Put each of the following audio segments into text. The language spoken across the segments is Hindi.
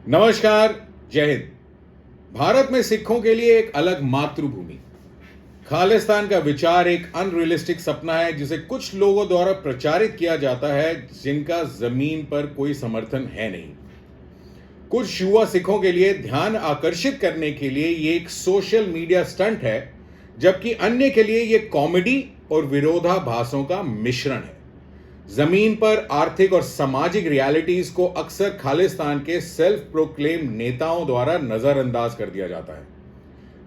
नमस्कार। जय हिंद। भारत में सिखों के लिए एक अलग मातृभूमि खालिस्तान का विचार एक अनरियलिस्टिक सपना है जिसे कुछ लोगों द्वारा प्रचारित किया जाता है, जिनका जमीन पर कोई समर्थन है नहीं। कुछ युवा सिखों के लिए ध्यान आकर्षित करने के लिए ये एक सोशल मीडिया स्टंट है, जबकि अन्य के लिए ये कॉमेडी और विरोधाभासों का मिश्रण है। जमीन पर आर्थिक और सामाजिक रियलिटीज को अक्सर खालिस्तान के सेल्फ प्रोक्लेम नेताओं द्वारा नजरअंदाज कर दिया जाता है।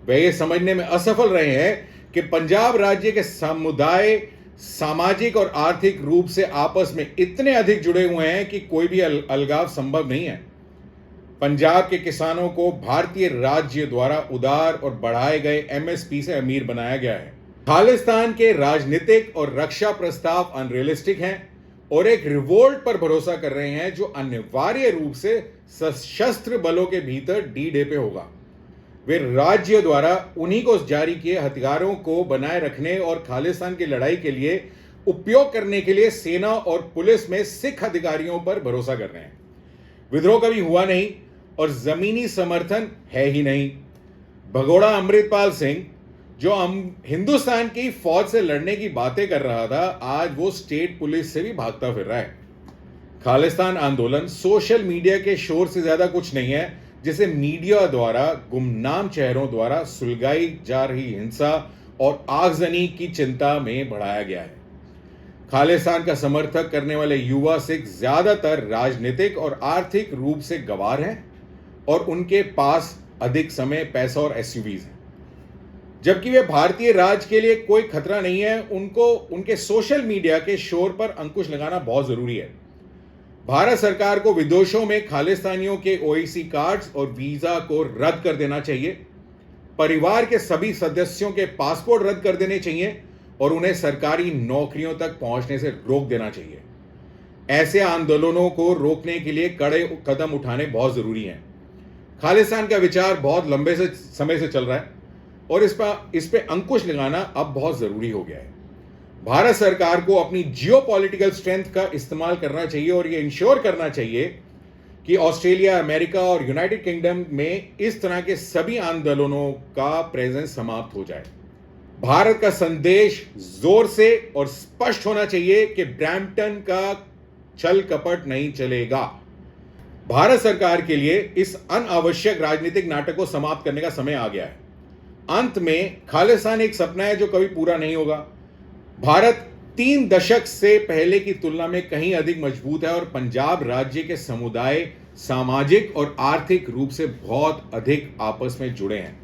वे ये समझने में असफल रहे हैं कि पंजाब राज्य के समुदाय सामाजिक और आर्थिक रूप से आपस में इतने अधिक जुड़े हुए हैं कि कोई भी अलगाव संभव नहीं है। पंजाब के किसानों को भारतीय राज्य द्वारा उदार और बढ़ाए गए एमएसपी से अमीर बनाया गया है। खालिस्तान के राजनीतिक और रक्षा प्रस्ताव अनरियलिस्टिक हैं और एक रिवोल्ट पर भरोसा कर रहे हैं जो अनिवार्य रूप से सशस्त्र बलों के भीतर डी डे पे होगा। वे राज्य द्वारा उन्हीं को जारी किए हथियारों को बनाए रखने और खालिस्तान की लड़ाई के लिए उपयोग करने के लिए सेना और पुलिस में सिख अधिकारियों पर भरोसा कर रहे हैं। विद्रोह कभी हुआ नहीं और जमीनी समर्थन है ही नहीं। भगोड़ा अमृतपाल सिंह जो हिंदुस्तान की फौज से लड़ने की बातें कर रहा था, आज वो स्टेट पुलिस से भी भागता फिर रहा है। खालिस्तान आंदोलन सोशल मीडिया के शोर से ज्यादा कुछ नहीं है, जिसे मीडिया द्वारा गुमनाम चेहरों द्वारा सुलगाई जा रही हिंसा और आगजनी की चिंता में बढ़ाया गया है। खालिस्तान का समर्थक करने वाले युवा सिख ज्यादातर राजनीतिक और आर्थिक रूप से गवार हैं और उनके पास अधिक समय, पैसा और एसयूवीज हैं, जबकि वे भारतीय राज के लिए कोई खतरा नहीं है। उनको उनके सोशल मीडिया के शोर पर अंकुश लगाना बहुत जरूरी है। भारत सरकार को विदेशों में खालिस्तानियों के ओईसी कार्ड्स और वीजा को रद्द कर देना चाहिए। परिवार के सभी सदस्यों के पासपोर्ट रद्द कर देने चाहिए और उन्हें सरकारी नौकरियों तक पहुंचने से रोक देना चाहिए। ऐसे आंदोलनों को रोकने के लिए कड़े कदम उठाने बहुत जरूरी हैं। खालिस्तान का विचार बहुत लंबे समय से चल रहा है और इस पे अंकुश लगाना अब बहुत जरूरी हो गया है। भारत सरकार को अपनी जियोपॉलिटिकल स्ट्रेंथ का इस्तेमाल करना चाहिए और यह इंश्योर करना चाहिए कि ऑस्ट्रेलिया, अमेरिका और यूनाइटेड किंगडम में इस तरह के सभी आंदोलनों का प्रेजेंस समाप्त हो जाए। भारत का संदेश जोर से और स्पष्ट होना चाहिए कि ब्रैम्पटन का छल कपट नहीं चलेगा। भारत सरकार के लिए इस अनावश्यक राजनीतिक नाटक को समाप्त करने का समय आ गया है। अंत में खालिस्तान एक सपना है जो कभी पूरा नहीं होगा। भारत 3 दशक से पहले की तुलना में कहीं अधिक मजबूत है और पंजाब राज्य के समुदाय सामाजिक और आर्थिक रूप से बहुत अधिक आपस में जुड़े हैं।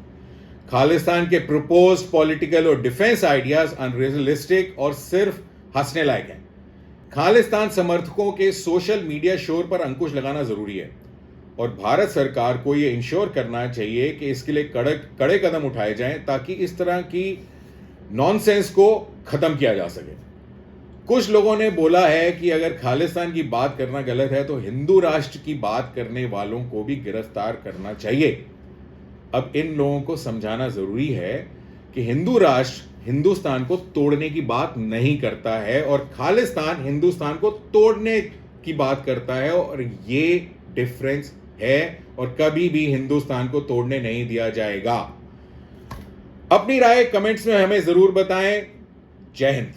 खालिस्तान के प्रपोज्ड पॉलिटिकल और डिफेंस आइडियाज अनरियलिस्टिक और सिर्फ हंसने लायक हैं। खालिस्तान समर्थकों के सोशल मीडिया शोर पर अंकुश लगाना जरूरी है और भारत सरकार को यह इंश्योर करना चाहिए कि इसके लिए कड़े कदम उठाए जाएं ताकि इस तरह की नॉनसेंस को खत्म किया जा सके। कुछ लोगों ने बोला है कि अगर खालिस्तान की बात करना गलत है तो हिंदू राष्ट्र की बात करने वालों को भी गिरफ्तार करना चाहिए। अब इन लोगों को समझाना जरूरी है कि हिंदू राष्ट्र हिंदुस्तान को तोड़ने की बात नहीं करता है और खालिस्तान हिंदुस्तान को तोड़ने की बात करता है, और ये डिफरेंस है और कभी भी हिंदुस्तान को तोड़ने नहीं दिया जाएगा। अपनी राय कमेंट्स में हमें जरूर बताएं। जय हिंद।